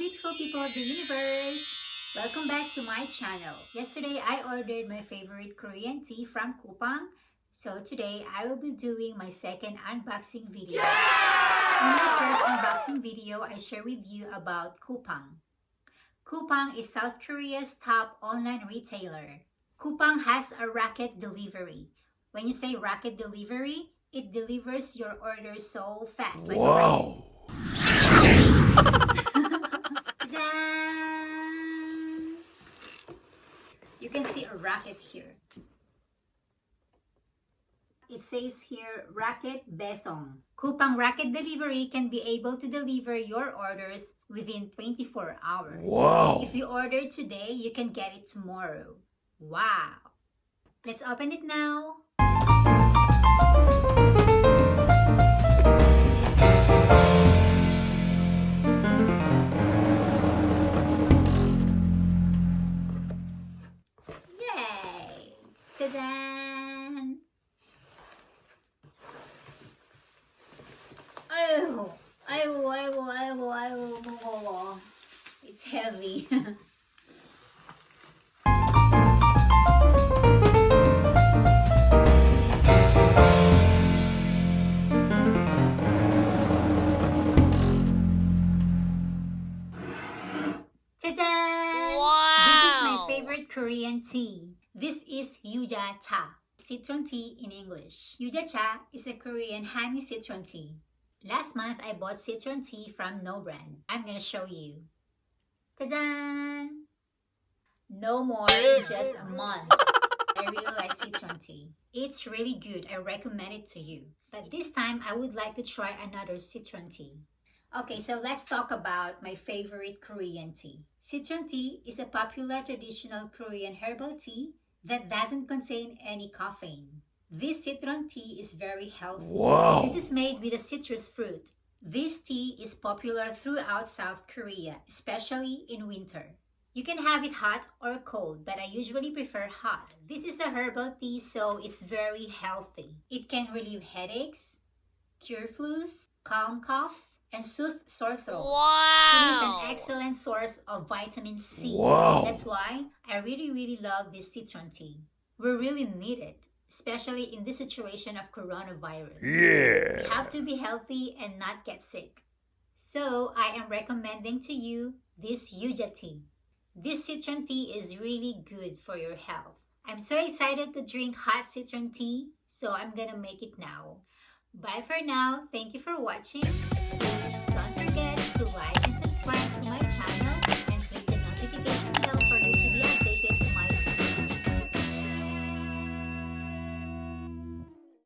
beautiful people of the universe! Welcome back to my channel. Yesterday, I ordered my favorite Korean tea from Coupang. So today, I will be doing my second unboxing video. In my first unboxing video, I share with you about Coupang. Coupang is South Korea's top online retailer. Coupang has a rocket delivery. When you say rocket delivery, it delivers your order so fast. Like wow! You can see a rocket here. It says here, Rocket Besong. Coupang Rocket Delivery can be able to deliver your orders within 24 hours. Wow! If you order today, you can get it tomorrow. Wow! Let's open it now. Yay! Ta-da! Oh, it's heavy. Ta-da! Wow! This is my favorite Korean tea. This is YUJA Tea, Citron Tea in English. YUJA Tea is a Korean honey citron tea. Last month, I bought citron tea from No Brand. I'm gonna show you. Ta-da! No more in just a month. I really like citron tea. It's really good. I recommend it to you. But this time, I would like to try another citron tea. Okay, so let's talk about my favorite Korean tea. Citron tea is a popular traditional Korean herbal tea that doesn't contain any caffeine. This citron tea is very healthy. Wow! This is made with a citrus fruit. This tea is popular throughout South Korea, especially in winter. You can have it hot or cold, but I usually prefer hot. This is a herbal tea, so it's very healthy. It can relieve headaches, cure flus, calm coughs, and soothe sore throat. Wow! It is an excellent source of vitamin C. Wow! That's why I really love this citron tea. We really need it, especially in this situation of coronavirus. Yeah! We have to be healthy and not get sick. So I am recommending to you this YUJA tea. This citron tea is really good for your health. I'm so excited to drink hot citron tea, so I'm gonna make it now. Bye for now. Thank you for watching. Don't forget to like and